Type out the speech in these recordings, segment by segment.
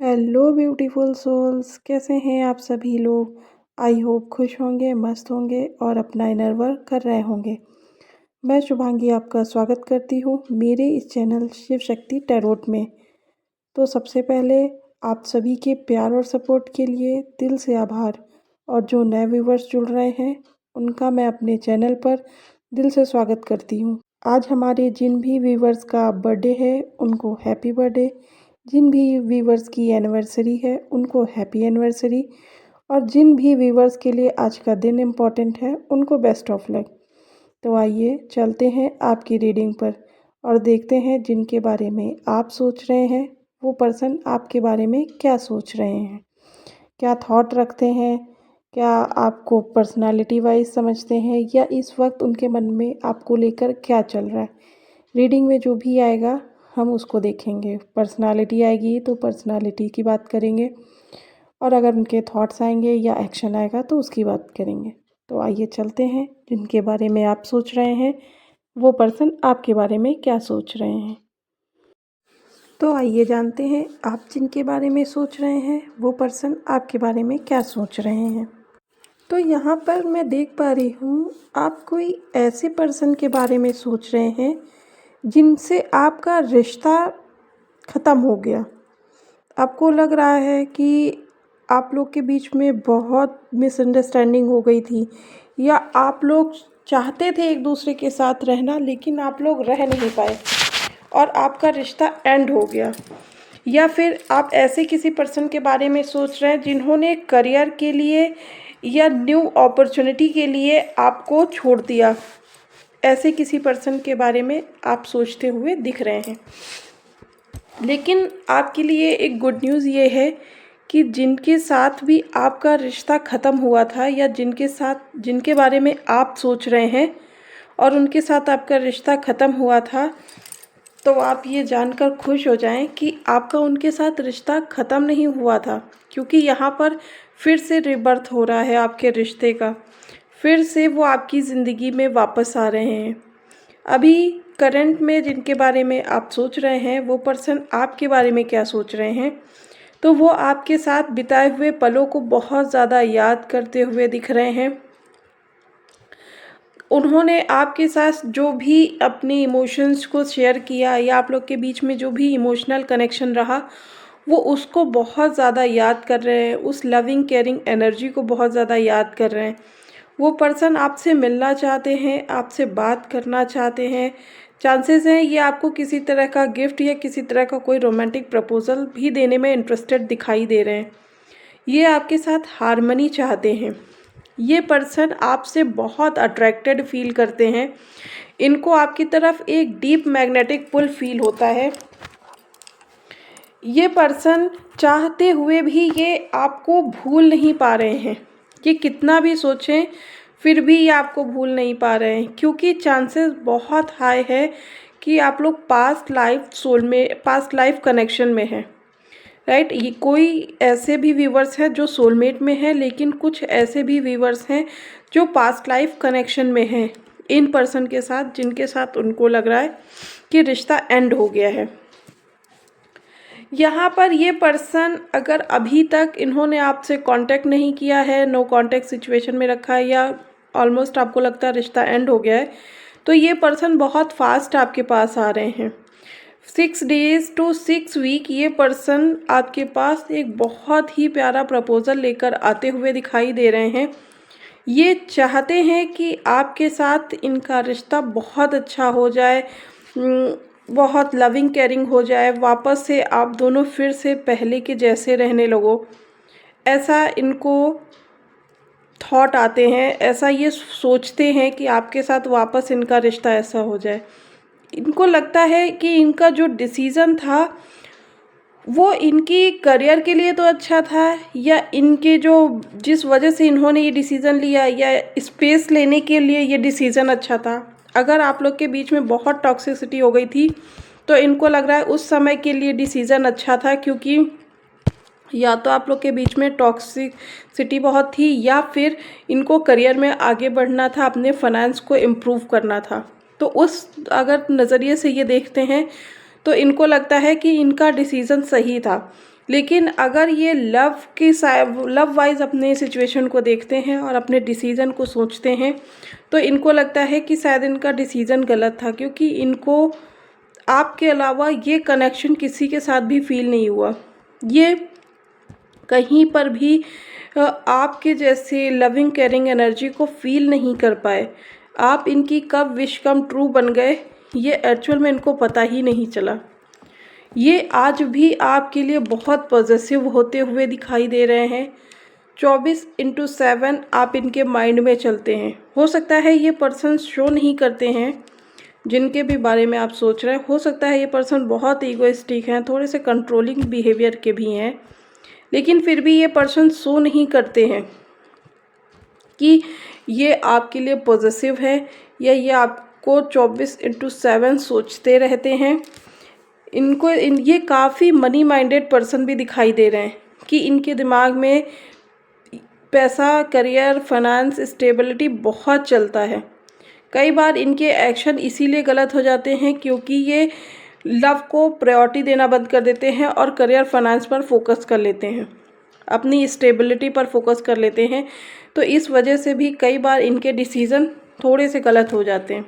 Hello beautiful souls, कैसे हैं आप सभी लोग। आई होप खुश होंगे, मस्त होंगे और अपना इनर वर्क कर रहे होंगे। मैं शुभांगी आपका स्वागत करती हूँ मेरे इस चैनल शिव शक्ति टैरोट में। तो सबसे पहले आप सभी के प्यार और सपोर्ट के लिए दिल से आभार, और जो नए व्यूवर्स जुड़ रहे हैं उनका मैं अपने चैनल पर दिल से स्वागत करती हूँ। आज हमारे जिन भी व्यूवर्स का बर्थडे है उनको हैप्पी बर्थडे, जिन भी व्यूवर्स की एनिवर्सरी है उनको हैप्पी एनिवर्सरी, और जिन भी व्यूवर्स के लिए आज का दिन इम्पॉर्टेंट है उनको बेस्ट ऑफ लक। तो आइए चलते हैं आपकी रीडिंग पर और देखते हैं जिनके बारे में आप सोच रहे हैं वो पर्सन आपके बारे में क्या सोच रहे हैं, क्या थॉट रखते हैं, क्या आपको पर्सनालिटी वाइज समझते हैं, या इस वक्त उनके मन में आपको लेकर क्या चल रहा है। रीडिंग में जो भी आएगा हम उसको देखेंगे। पर्सनालिटी आएगी तो पर्सनालिटी की बात करेंगे, और अगर उनके थॉट्स आएंगे या एक्शन आएगा तो उसकी बात करेंगे। तो आइए चलते हैं जिनके बारे में आप सोच रहे हैं वो पर्सन आपके बारे में क्या सोच रहे हैं। तो आइए जानते हैं आप जिनके बारे में सोच रहे हैं वो पर्सन आपके बारे में क्या सोच रहे हैं। तो यहाँ पर मैं देख पा रही हूँ आप कोई ऐसे पर्सन के बारे में सोच रहे हैं जिनसे आपका रिश्ता ख़त्म हो गया। आपको लग रहा है कि आप लोग के बीच में बहुत मिसअंडरस्टैंडिंग हो गई थी, या आप लोग चाहते थे एक दूसरे के साथ रहना लेकिन आप लोग रह नहीं पाए और आपका रिश्ता एंड हो गया। या फिर आप ऐसे किसी पर्सन के बारे में सोच रहे हैं जिन्होंने करियर के लिए या न्यू अपॉर्चुनिटी के लिए आपको छोड़ दिया। ऐसे किसी पर्सन के बारे में आप सोचते हुए दिख रहे हैं। लेकिन आपके लिए एक गुड न्यूज़ ये है कि जिनके साथ भी आपका रिश्ता ख़त्म हुआ था, या जिनके बारे में आप सोच रहे हैं और उनके साथ आपका रिश्ता ख़त्म हुआ था, तो आप ये जानकर खुश हो जाएं कि आपका उनके साथ रिश्ता ख़त्म नहीं हुआ था, क्योंकि यहाँ पर फिर से रिबर्थ हो रहा है आपके रिश्ते का। फिर से वो आपकी ज़िंदगी में वापस आ रहे हैं। अभी करंट में जिनके बारे में आप सोच रहे हैं वो पर्सन आपके बारे में क्या सोच रहे हैं, तो वो आपके साथ बिताए हुए पलों को बहुत ज़्यादा याद करते हुए दिख रहे हैं। उन्होंने आपके साथ जो भी अपने इमोशंस को शेयर किया, या आप लोग के बीच में जो भी इमोशनल कनेक्शन रहा, वो उसको बहुत ज़्यादा याद कर रहे हैं। उस लविंग केयरिंग एनर्जी को बहुत ज़्यादा याद कर रहे हैं। वो पर्सन आपसे मिलना चाहते हैं, आपसे बात करना चाहते हैं। चांसेस हैं ये आपको किसी तरह का गिफ्ट या किसी तरह का कोई रोमांटिक प्रपोजल भी देने में इंटरेस्टेड दिखाई दे रहे हैं। ये आपके साथ हारमनी चाहते हैं। ये पर्सन आपसे बहुत अट्रैक्टेड फील करते हैं। इनको आपकी तरफ एक डीप मैग्नेटिक पुल फील होता है। ये पर्सन चाहते हुए भी ये आपको भूल नहीं पा रहे हैं। ये कितना भी सोचें फिर भी ये आपको भूल नहीं पा रहे हैं, क्योंकि चांसेस बहुत हाई है कि आप लोग पास्ट लाइफ कनेक्शन में हैं। राइट, ये कोई ऐसे भी व्यूवर्स हैं जो सोलमेट में हैं, लेकिन कुछ ऐसे भी व्यूवर्स हैं जो पास्ट लाइफ कनेक्शन में हैं इन पर्सन के साथ, जिनके साथ उनको लग रहा है कि रिश्ता एंड हो गया है। यहाँ पर ये पर्सन अगर अभी तक इन्होंने आपसे कांटेक्ट नहीं किया है, नो कांटेक्ट सिचुएशन में रखा है, या ऑलमोस्ट आपको लगता है रिश्ता एंड हो गया है, तो ये पर्सन बहुत फास्ट आपके पास आ रहे हैं। 6 days to 6 week ये पर्सन आपके पास एक बहुत ही प्यारा प्रपोज़ल लेकर आते हुए दिखाई दे रहे हैं। ये चाहते हैं कि आपके साथ इनका रिश्ता बहुत अच्छा हो जाए, बहुत लविंग केयरिंग हो जाए, वापस से आप दोनों फिर से पहले के जैसे रहने लगो। ऐसा इनको थॉट आते हैं, ऐसा ये सोचते हैं कि आपके साथ वापस इनका रिश्ता ऐसा हो जाए। इनको लगता है कि इनका जो डिसीज़न था वो इनकी करियर के लिए तो अच्छा था, या इनके जो जिस वजह से इन्होंने ये डिसीज़न लिया, या स्पेस लेने के लिए ये डिसीज़न अच्छा था। अगर आप लोग के बीच में बहुत टॉक्सिसिटी हो गई थी तो इनको लग रहा है उस समय के लिए डिसीज़न अच्छा था, क्योंकि या तो आप लोग के बीच में टॉक्सिसिटी बहुत थी, या फिर इनको करियर में आगे बढ़ना था, अपने फाइनेंस को इम्प्रूव करना था। तो उस अगर नज़रिए से ये देखते हैं तो इनको लगता है कि इनका डिसीज़न सही था। लेकिन अगर ये लव वाइज अपने सिचुएशन को देखते हैं और अपने डिसीज़न को सोचते हैं, तो इनको लगता है कि शायद इनका डिसीज़न गलत था, क्योंकि इनको आपके अलावा ये कनेक्शन किसी के साथ भी फील नहीं हुआ। ये कहीं पर भी आपके जैसे लविंग केयरिंग एनर्जी को फील नहीं कर पाए। आप इनकी कब विश कम ट्रू बन गए, ये एक्चुअल में इनको पता ही नहीं चला। ये आज भी आपके लिए बहुत पॉजिटिव होते हुए दिखाई दे रहे हैं। 24/7 आप इनके माइंड में चलते हैं। हो सकता है ये पर्सन शो नहीं करते हैं, जिनके भी बारे में आप सोच रहे हैं। हो सकता है ये पर्सन बहुत ईगोइस्टिक हैं, थोड़े से कंट्रोलिंग बिहेवियर के भी हैं, लेकिन फिर भी ये पर्सन शो नहीं करते हैं कि ये आपके लिए पॉजिटिव है, या ये आपको 24/7 सोचते रहते हैं। ये काफ़ी मनी माइंडेड पर्सन भी दिखाई दे रहे हैं कि इनके दिमाग में पैसा, करियर, फाइनेंस, स्टेबिलिटी बहुत चलता है। कई बार इनके एक्शन इसीलिए गलत हो जाते हैं क्योंकि ये लव को प्रायोरिटी देना बंद कर देते हैं और करियर, फाइनेंस पर फोकस कर लेते हैं, अपनी स्टेबिलिटी पर फोकस कर लेते हैं। तो इस वजह से भी कई बार इनके डिसीज़न थोड़े से गलत हो जाते हैं।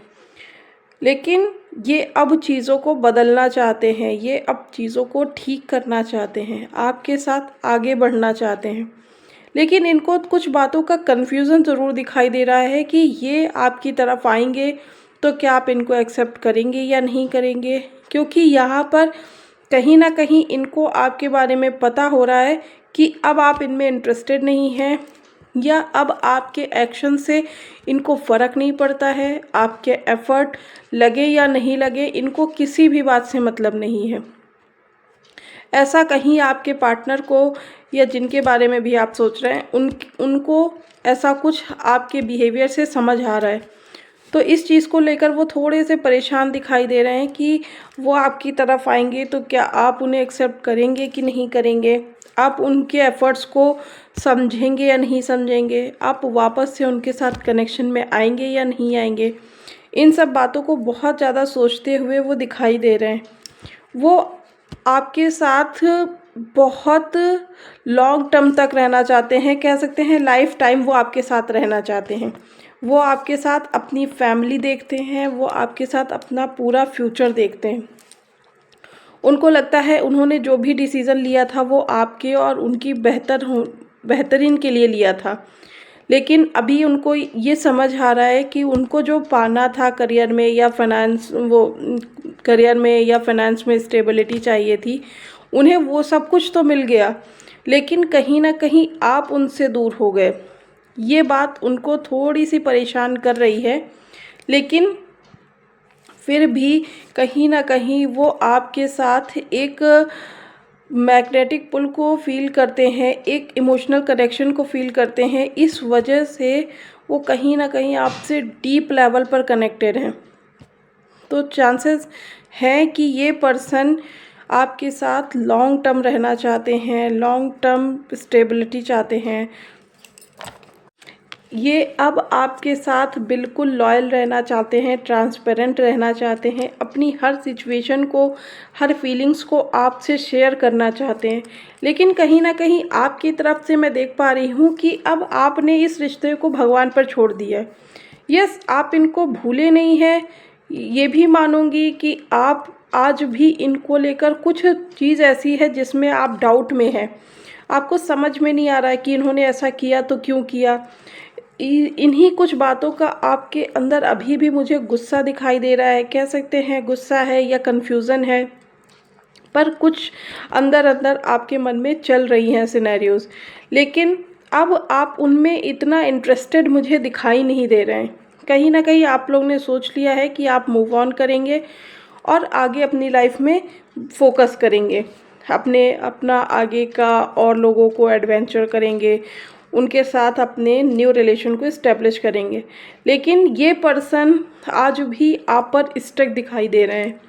लेकिन ये अब चीज़ों को बदलना चाहते हैं, ये अब चीज़ों को ठीक करना चाहते हैं, आपके साथ आगे बढ़ना चाहते हैं। लेकिन इनको कुछ बातों का कन्फ्यूज़न ज़रूर दिखाई दे रहा है कि ये आपकी तरफ आएंगे तो क्या आप इनको एक्सेप्ट करेंगे या नहीं करेंगे, क्योंकि यहाँ पर कहीं ना कहीं इनको आपके बारे में पता हो रहा है कि अब आप इनमें इंटरेस्टेड नहीं हैं, या अब आपके एक्शन से इनको फ़र्क नहीं पड़ता है। आपके एफ़र्ट लगे या नहीं लगे, इनको किसी भी बात से मतलब नहीं है। ऐसा कहीं आपके पार्टनर को, या जिनके बारे में भी आप सोच रहे हैं, उनको ऐसा कुछ आपके बिहेवियर से समझ आ रहा है। तो इस चीज़ को लेकर वो थोड़े से परेशान दिखाई दे रहे हैं कि वो आपकी तरफ आएंगे तो क्या आप उन्हें एक्सेप्ट करेंगे कि नहीं करेंगे, आप उनके एफ़र्ट्स को समझेंगे या नहीं समझेंगे, आप वापस से उनके साथ कनेक्शन में आएंगे या नहीं आएंगे। इन सब बातों को बहुत ज़्यादा सोचते हुए वो दिखाई दे रहे हैं। वो आपके साथ बहुत लॉन्ग टर्म तक रहना चाहते हैं, कह सकते हैं लाइफ टाइम वो आपके साथ रहना चाहते हैं। वो आपके साथ अपनी फैमिली देखते हैं, वो आपके साथ अपना पूरा फ्यूचर देखते हैं। उनको लगता है उन्होंने जो भी डिसीज़न लिया था वो आपके और उनकी बेहतरीन के लिए लिया था। लेकिन अभी उनको ये समझ आ रहा है कि उनको जो पाना था करियर में या फाइनेंस में स्टेबिलिटी चाहिए थी, उन्हें वो सब कुछ तो मिल गया, लेकिन कहीं ना कहीं आप उनसे दूर हो गए। ये बात उनको थोड़ी सी परेशान कर रही है, लेकिन फिर भी कहीं ना कहीं वो आपके साथ एक मैग्नेटिक पुल को फील करते हैं, एक इमोशनल कनेक्शन को फील करते हैं। इस वजह से वो कहीं ना कहीं आपसे डीप लेवल पर कनेक्टेड हैं। तो चांसेस हैं कि ये पर्सन आपके साथ लॉन्ग टर्म रहना चाहते हैं, लॉन्ग टर्म स्टेबिलिटी चाहते हैं। ये अब आपके साथ बिल्कुल लॉयल रहना चाहते हैं, ट्रांसपेरेंट रहना चाहते हैं, अपनी हर सिचुएशन को, हर फीलिंग्स को आपसे शेयर करना चाहते हैं। लेकिन कहीं ना कहीं आपकी तरफ से मैं देख पा रही हूँ कि अब आपने इस रिश्ते को भगवान पर छोड़ दिया है। यस, आप इनको भूले नहीं हैं, ये भी मानूंगी कि आप आज भी इनको लेकर कुछ चीज़ ऐसी है जिसमें आप डाउट में हैं। आपको समझ में नहीं आ रहा है कि इन्होंने ऐसा किया तो क्यों किया। इन्हीं कुछ बातों का आपके अंदर अभी भी मुझे गुस्सा दिखाई दे रहा है, कह सकते हैं गुस्सा है या कन्फ्यूज़न है, पर कुछ अंदर अंदर आपके मन में चल रही हैं सिनेरियोज़। लेकिन अब आप उनमें इतना इंटरेस्टेड मुझे दिखाई नहीं दे रहे हैं। कहीं ना कहीं आप लोग ने सोच लिया है कि आप मूव ऑन करेंगे और आगे अपनी लाइफ में फोकस करेंगे, अपना आगे का और लोगों को एडवेंचर करेंगे, उनके साथ अपने न्यू रिलेशन को इस्टेब्लिश करेंगे। लेकिन ये पर्सन आज भी आप पर स्टक दिखाई दे रहे हैं।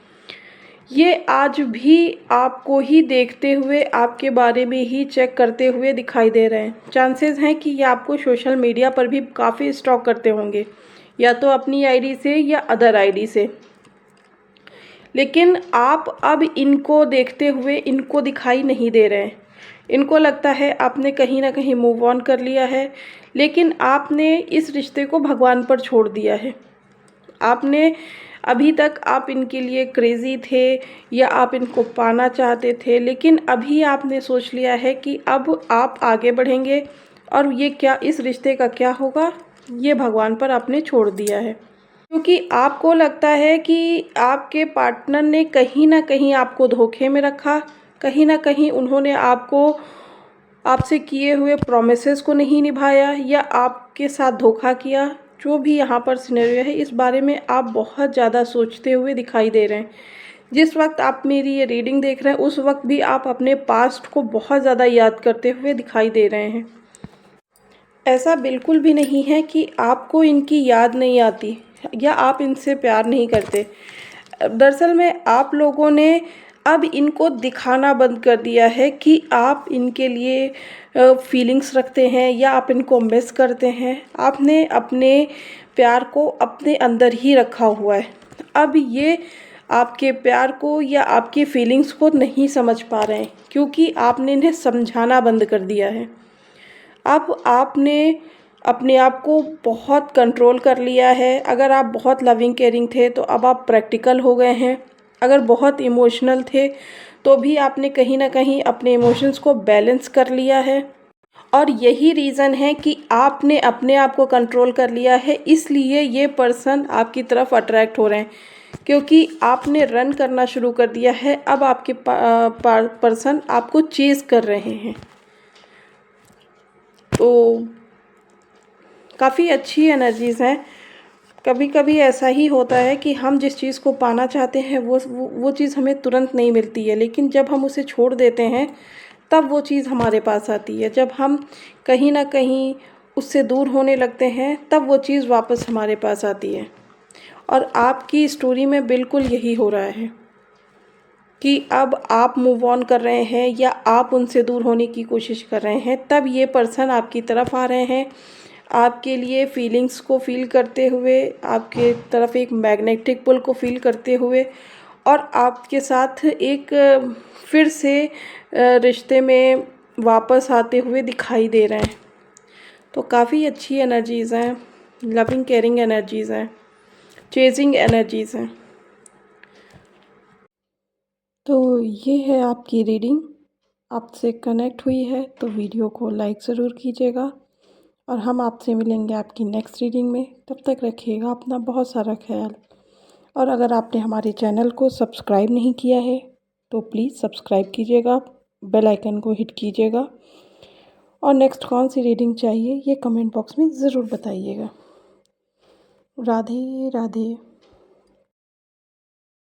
ये आज भी आपको ही देखते हुए, आपके बारे में ही चेक करते हुए दिखाई दे रहे हैं। चांसेस हैं कि ये आपको सोशल मीडिया पर भी काफ़ी स्टॉक करते होंगे, या तो अपनी आईडी से या अदर आईडी से। लेकिन आप अब इनको देखते हुए इनको दिखाई नहीं दे रहे हैं। इनको लगता है आपने कहीं न कहीं मूव ऑन कर लिया है, लेकिन आपने इस रिश्ते को भगवान पर छोड़ दिया है। आपने अभी तक आप इनके लिए क्रेज़ी थे या आप इनको पाना चाहते थे, लेकिन अभी आपने सोच लिया है कि अब आप आगे बढ़ेंगे और ये क्या, इस रिश्ते का क्या होगा, ये भगवान पर आपने छोड़ दिया है। क्योंकि आपको लगता है कि आपके पार्टनर ने कहीं न कहीं आपको धोखे में रखा, कहीं न कहीं उन्होंने आपको आपसे किए हुए प्रॉमिसेस को नहीं निभाया या आपके साथ धोखा किया। जो भी यहाँ पर सिनेरियो है, इस बारे में आप बहुत ज़्यादा सोचते हुए दिखाई दे रहे हैं। जिस वक्त आप मेरी ये रीडिंग देख रहे हैं, उस वक्त भी आप अपने पास्ट को बहुत ज़्यादा याद करते हुए दिखाई दे रहे हैं। ऐसा बिल्कुल भी नहीं है कि आपको इनकी याद नहीं आती या आप इनसे प्यार नहीं करते। दरअसल में आप लोगों ने अब इनको दिखाना बंद कर दिया है कि आप इनके लिए फीलिंग्स रखते हैं या आप इनको मिस करते हैं। आपने अपने प्यार को अपने अंदर ही रखा हुआ है। अब ये आपके प्यार को या आपकी फीलिंग्स को नहीं समझ पा रहे हैं, क्योंकि आपने इन्हें समझाना बंद कर दिया है। अब आपने अपने आप को बहुत कंट्रोल कर लिया है। अगर आप बहुत लविंग केयरिंग थे तो अब आप प्रैक्टिकल हो गए हैं। अगर बहुत इमोशनल थे तो भी आपने कहीं न कहीं अपने इमोशंस को बैलेंस कर लिया है। और यही रीज़न है कि आपने अपने आप को कंट्रोल कर लिया है, इसलिए ये पर्सन आपकी तरफ अट्रैक्ट हो रहे हैं, क्योंकि आपने रन करना शुरू कर दिया है। अब आपके पर्सन आपको चेज़ कर रहे हैं। तो काफ़ी अच्छी एनर्जीज़ हैं। कभी कभी ऐसा ही होता है कि हम जिस चीज़ को पाना चाहते हैं वो चीज़ हमें तुरंत नहीं मिलती है, लेकिन जब हम उसे छोड़ देते हैं तब वो चीज़ हमारे पास आती है। जब हम कहीं ना कहीं उससे दूर होने लगते हैं तब वो चीज़ वापस हमारे पास आती है। और आपकी स्टोरी में बिल्कुल यही हो रहा है कि अब आप मूव ऑन कर रहे हैं या आप उनसे दूर होने की कोशिश कर रहे हैं, तब ये पर्सन आपकी तरफ आ रहे हैं, आपके लिए फीलिंग्स को फ़ील करते हुए, आपके तरफ एक मैग्नेटिक पुल को फ़ील करते हुए, और आपके साथ एक फिर से रिश्ते में वापस आते हुए दिखाई दे रहे हैं। तो काफ़ी अच्छी एनर्जीज़ हैं, लविंग केयरिंग एनर्जीज़ हैं, चेजिंग एनर्जीज़ हैं। तो ये है आपकी रीडिंग। आपसे कनेक्ट हुई है तो वीडियो को लाइक ज़रूर कीजिएगा, और हम आपसे मिलेंगे आपकी नेक्स्ट रीडिंग में। तब तक रखिएगा अपना बहुत सारा ख्याल। और अगर आपने हमारे चैनल को सब्सक्राइब नहीं किया है तो प्लीज़ सब्सक्राइब कीजिएगा, बेल आइकन को हिट कीजिएगा, और नेक्स्ट कौन सी रीडिंग चाहिए ये कमेंट बॉक्स में ज़रूर बताइएगा। राधे राधे।